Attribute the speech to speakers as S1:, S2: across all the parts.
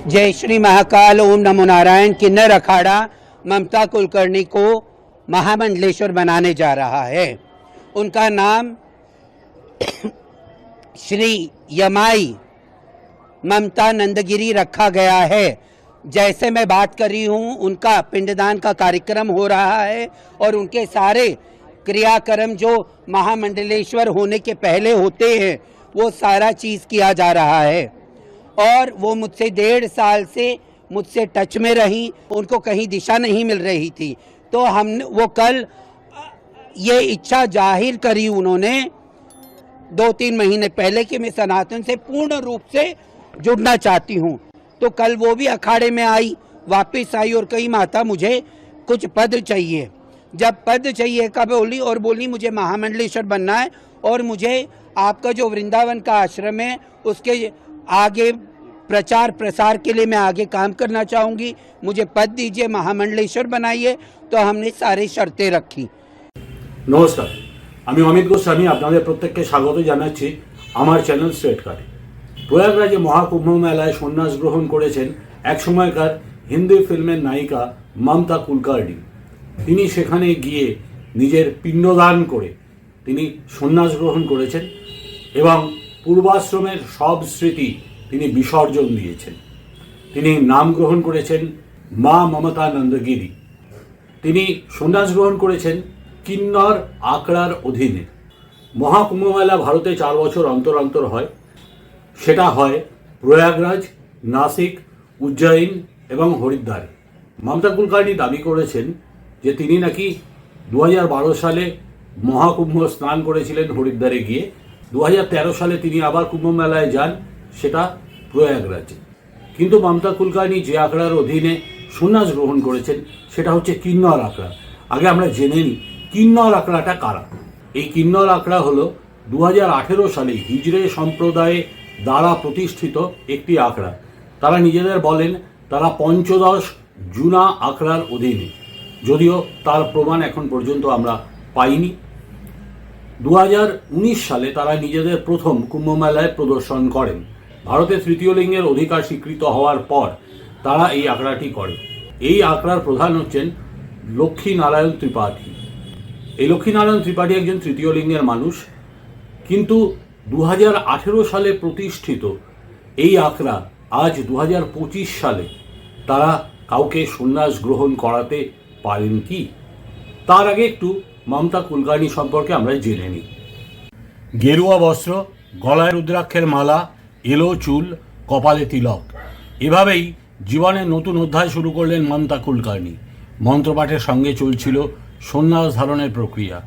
S1: जय श्री महाकाल, ओम नमो नारायण। किन्नर अखाड़ा ममता कुलकर्णी को महामंडलेश्वर बनाने जा रहा है। उनका नाम श्री यमाई ममता नंदगिरी रखा गया है। जैसे मैं बात कर रही हूँ, उनका पिंडदान का कार्यक्रम हो रहा है और उनके सारे क्रियाक्रम जो महामंडलेश्वर होने के पहले होते हैं वो सारा चीज़ किया जा रहा है। और वो मुझसे 1.5 साल से मुझसे टच में रही, उनको कहीं दिशा नहीं मिल रही थी, तो वो कल ये इच्छा जाहिर करी उन्होंने 2-3 महीने पहले कि मैं सनातन से पूर्ण रूप से जुड़ना चाहती हूँ। तो कल वो भी अखाड़े में आई, वापस आई और कही माता मुझे कुछ पद चाहिए। जब पद चाहिए का बोली और बोली मुझे महामंडलेश्वर बनना है और मुझे आपका जो वृंदावन का आश्रम है उसके आगे प्रचार प्रसार के लिए मैं आगे काम करना चाहूँगी, मुझे पद दीजिए, महामंडलेश्वर बनाइए। तो हमने सारी शर्तें रखी।
S2: नमस्कार, আমি অমিত গোস্বামী আপনাদের প্রত্যেককে স্বাগত জানাচ্ছি আমার চ্যানেল স্ট্রেট কাটে। প্রয়াগরাজে মহাকুম্ভ মেলায় সন্ন্যাস গ্রহণ করেছেন এক সময়কার হিন্দি ফিল্মের নায়িকা মমতা কুলকার্নি। তিনি সেখানে গিয়ে নিজের পিণ্ডদান করে তিনি সন্ন্যাস গ্রহণ করেছেন এবং পূর্বাশ্রমের সব স্মৃতি তিনি বিসর্জন দিয়েছেন। তিনি নাম গ্রহণ করেছেন মা মমতা নন্দগিরি। তিনি সন্ন্যাস গ্রহণ করেছেন কিন্নর আখড়ার অধীনে। মহাকুম্ভমেলা ভারতে 4 বছর অন্তর অন্তর হয়। সেটা হয় প্রয়াগরাজ, নাসিক, উজ্জয়িন এবং হরিদ্বারে। মমতা কুলকার্নি দাবি করেছেন যে তিনি নাকি 2012 সালে মহাকুম্ভ স্নান করেছিলেন হরিদ্বারে গিয়ে। 2013 সালে তিনি আবার কুম্ভ মেলায় যান, সেটা প্রয়াগরাজে। কিন্তু মমতা কুলকার্নি যে আখড়ার অধীনে সন্ন্যাস গ্রহণ করেছেন সেটা হচ্ছে কিন্নর আখড়া। আগে আমরা জেনে নিই কিন্নর আখড়াটা কারা। এই কিন্নর আখড়া হলো 2018 সালে হিজড়ে সম্প্রদায়ে দ্বারা প্রতিষ্ঠিত একটি আখড়া। তারা নিজেদের বলেন তারা পঞ্চদশ জুনা আখড়ার অধীনে, যদিও তার প্রমাণ এখন পর্যন্ত আমরা পাইনি। 2019 সালে তারা নিজেদের প্রথম কুম্ভমেলায় প্রদর্শন করেন। ভারতে তৃতীয় লিঙ্গের অধিকার স্বীকৃত হওয়ার পর তারা এই আখড়াটি করে। এই আখড়ার প্রধান হচ্ছেন লক্ষ্মীনারায়ণ ত্রিপাঠী। এই লক্ষ্মীনারায়ণ ত্রিপাঠী একজন তৃতীয় লিঙ্গের মানুষ, কিন্তু 2018 সালে প্রতিষ্ঠিত এই আখড়া আজ 2025 সালে তারা কাউকে সন্ন্যাস গ্রহণ করাতে পারেন কি? তার আগে একটু মমতা কুলকার্নি সম্পর্কে আমরা জেনে নিই। গেরুয়া বস্ত্র, গলায় রুদ্রাক্ষের মালা, এলো চুল, কপালে তিলক, এভাবেই জীবনের নতুন অধ্যায় শুরু করলেন মমতা কুলকার্নি। মন্ত্রপাঠের সঙ্গে চলছিল সন্ন্যাস ধারণের প্রক্রিয়া।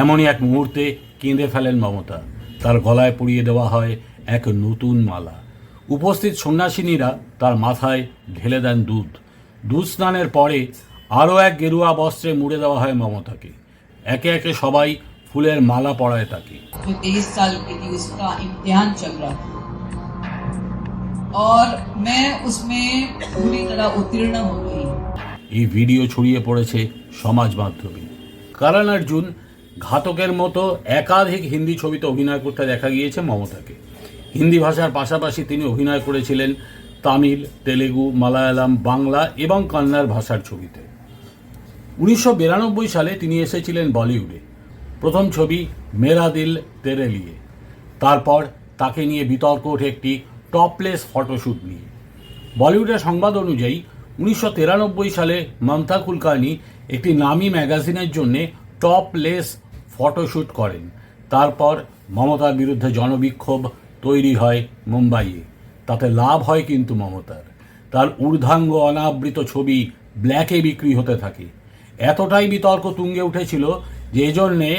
S2: এমনই এক মুহূর্তে কেঁদে ফেলেন মমতা। তার গলায় পরিয়ে দেওয়া হয় এক নতুন মালা। উপস্থিত সন্ন্যাসিনীরা তার মাথায় ঢেলে দেন দুধ। দুধ স্নানের পরে আরও এক গেরুয়া বস্ত্রে মুড়ে দেওয়া হয় মমতাকে। একে একে সবাই ফুলের মালা পরায় তাকে।
S3: 23 साल की थी, उसका इम्तिहान चल रहा था और मैं उसमें पूरी तरह उत्तीर्ण हो गई।
S2: এই ভিডিও ছড়িয়ে পড়েছে সমাজ মাধ্যমে। করণ অর্জুন ঘাতকের মতো একাধিক হিন্দি ছবিতে অভিনয় করতে দেখা গিয়েছে মমতাকে। হিন্দি ভাষার পাশাপাশি তিনি অভিনয় করেছিলেন তামিল, তেলেগু, মালায়ালাম, বাংলা এবং কন্নড় ভাষার ছবিতে। 1992 সালে তিনি এসেছিলেন বলিউডে। প্রথম ছবি মেরা দিল তেরে লিয়ে। তারপর তাকে নিয়ে বিতর্ক ওঠে একটি টপলেস ফটোশ্যুট নিয়ে। বলিউডের সংবাদ অনুযায়ী 1993 সালে মমতা কুলকার্নি একটি নামী ম্যাগাজিনের জন্য টপলেস ফটোশ্যুট করেন। তারপর মমতার বিরুদ্ধে জনবিক্ষোভ তৈরি হয় মুম্বাইয়ে। তাতে লাভ হয় কিন্তু মমতার। তার ঊর্ধ্বাঙ্গ অনাবৃত ছবি ব্ল্যাকে বিক্রি হতে থাকে। এতটাই বিতর্ক তুঙ্গে উঠেছিল যে এজন্যে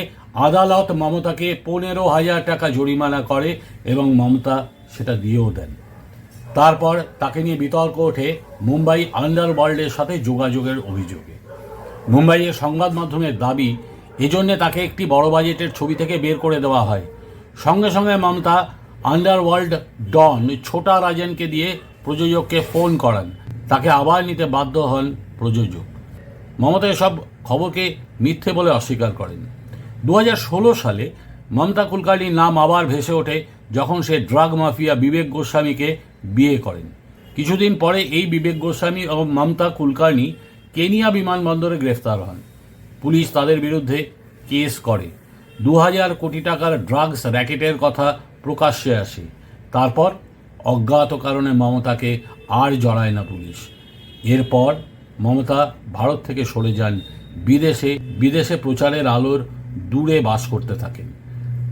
S2: আদালত মমতাকে 15,000 টাকা জরিমানা করে এবং মমতা সেটা দিয়েও দেন। তারপর তাকে নিয়ে বিতর্ক ওঠে মুম্বাই আন্ডারওয়ার্ল্ডের সাথে যোগাযোগের অভিযোগে। মুম্বাইয়ের সংবাদ মাধ্যমের দাবি এজন্যে তাকে একটি বড় বাজেটের ছবি থেকে বের করে দেওয়া হয়। সঙ্গে সঙ্গে মমতা আন্ডারওয়ার্ল্ড ডন ছোটা রাজনকে দিয়ে প্রযোজককে ফোন করান, তাকে আবার নিতে বাধ্য হন প্রযোজক। মমতা এসব খবরকে মিথ্যে বলে অস্বীকার করেন। 2016 সালে মমতা কুলকার্নির নাম আবার ভেসে ওঠে যখন সে ড্রাগ মাফিয়া বিবেক গোস্বামীকে বিয়ে করেন। কিছুদিন পরে এই বিবেক গোস্বামী ও মমতা কুলকার্নি কেনিয়া বিমানবন্দরে গ্রেফতার হন। পুলিশ তাদের বিরুদ্ধে কেস করে। 2000 কোটি টাকার ড্রাগস র্যাকেটের কথা প্রকাশ্যে আসে। তারপর অজ্ঞাত কারণে মমতাকে আর জড়ায় না পুলিশ। এরপর মমতা ভারত থেকে সরে যান, বিদেশে প্রচারের আলোর দূরে বাস করতে থাকেন।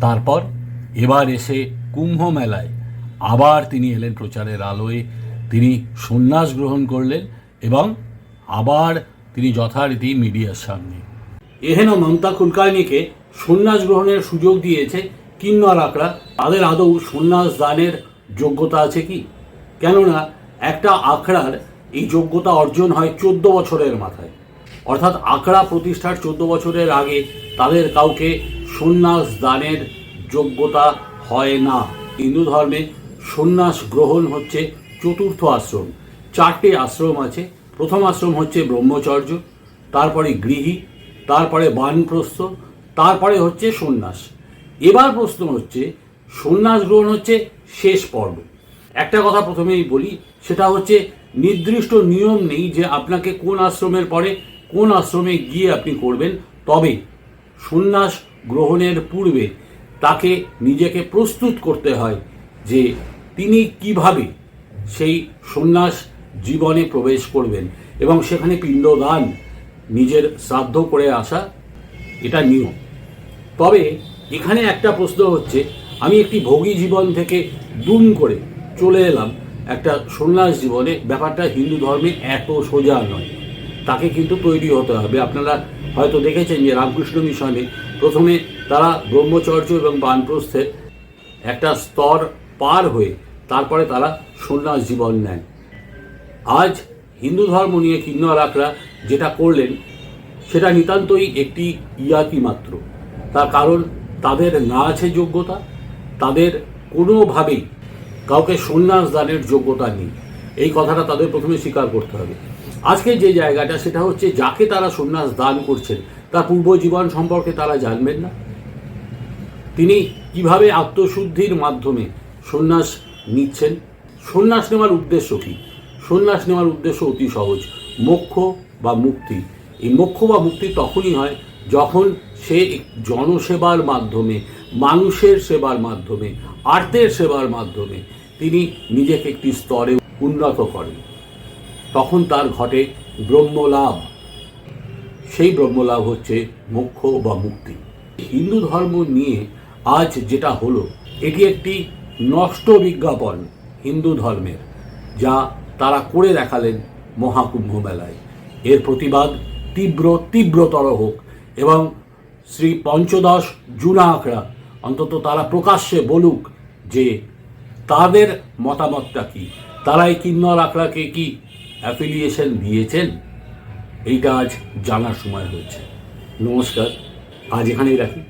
S2: তারপর এবার এসে কুম্ভ মেলায় আবার তিনি এলেন প্রচারের আলোয়। তিনি সন্ন্যাস গ্রহণ করলেন এবং আবার তিনি যথারীতি মিডিয়ার সামনে। এহেন মমতা কুলকার্নিকে সন্ন্যাস গ্রহণের সুযোগ দিয়েছে কিন্নর আখড়া। তাদের আদৌ সন্ন্যাস দানের যোগ্যতা আছে কি? কেননা একটা আখড়ার এই যোগ্যতা অর্জন হয় 14 বছরের মাথায়, অর্থাৎ আখড়া প্রতিষ্ঠার 14 বছরের আগে তাদের কাউকে সন্ন্যাস দানের যোগ্যতা হয় না। হিন্দু ধর্মে সন্ন্যাস গ্রহণ হচ্ছে চতুর্থ আশ্রম। 4টে আশ্রম আছে। প্রথম আশ্রম হচ্ছে ব্রহ্মচর্য, তারপরে গৃহী, তারপরে বানপ্রস্থ, তারপরে হচ্ছে সন্ন্যাস। এবার প্রশ্ন হচ্ছে সন্ন্যাস গ্রহণ হচ্ছে শেষ পর্ব। একটা কথা প্রথমেই বলি, সেটা হচ্ছে নির্দিষ্ট নিয়ম নেই যে আপনাকে কোন আশ্রমের পরে কোন আশ্রমে গিয়ে আপনি করবেন। তবে সন্ন্যাস গ্রহণের পূর্বে তাকে নিজেকে প্রস্তুত করতে হয় যে তিনি কিভাবে সেই সন্ন্যাস জীবনে প্রবেশ করবেন এবং সেখানে পিণ্ডদান, নিজের শ্রাদ্ধ করে আসা, এটা নিয়ম। তবে এখানে একটা প্রশ্ন হচ্ছে, আমি একটি ভোগী জীবন থেকে দুম করে চলে এলাম একটা সন্ন্যাস জীবনে। ব্যাপারটা হিন্দু ধর্মে এত সোজা নয়, তাকে কিন্তু তৈরি হতে হবে। আপনারা হয়তো দেখেছেন যে রামকৃষ্ণ মিশনে প্রথমে তারা ব্রহ্মচর্য এবং বানপ্রস্থের একটা স্তর পার হয়ে তারপরে তারা সন্ন্যাস জীবন নেন। আজ হিন্দু ধর্ম নিয়ে কিন্নর আখড়া যেটা করলেন সেটা নিতান্তই একটি ইয়াকি মাত্র। তার কারণ তাদের না আছে যোগ্যতা, তাদের কোনোভাবেই কাউকে সন্ন্যাস দানের যোগ্যতা নেই। এই কথাটা তাদের প্রথমে স্বীকার করতে হবে। আজকে যে জায়গাটা সেটা হচ্ছে, যাকে তারা সন্ন্যাস দান করছেন তার পূর্ব জীবন সম্পর্কে তারা জানবেন না। তিনি কিভাবে আত্মশুদ্ধির মাধ্যমে সন্ন্যাস নিচ্ছেন। সন্ন্যাস নেওয়ার উদ্দেশ্য কী? সন্ন্যাস নেওয়ার উদ্দেশ্য অতি সহজ, মোক্ষ বা মুক্তি। এই মোক্ষ বা মুক্তি তখনই হয় যখন সে জনসেবার মাধ্যমে, মানুষের সেবার মাধ্যমে, আর্তের সেবার মাধ্যমে তিনি নিজেকে একটি স্তরে উন্নত করেন। তখন তার ঘটে ব্রহ্মলাভ। সেই ব্রহ্মলাভ হচ্ছে মোক্ষ বা মুক্তি। হিন্দু ধর্ম নিয়ে আজ যেটা হলো, এটি একটি নষ্ট বিজ্ঞাপন হিন্দু ধর্মের, যা তারা করে দেখালেন মহাকুম্ভ মেলায়। এর প্রতিবাদ তীব্রতর হোক এবং শ্রী পঞ্চদশ জুনা আখড়া অন্তত তারা প্রকাশ্যে বলুক যে তাদের মতামতটা কি। তারা এই কিন্নর আখড়াকে কি অ্যাফিলিয়েশন দিয়েছেন? এইটা আজ জানার সময় হয়েছে। নমস্কার, আজ এখানেই রাখি।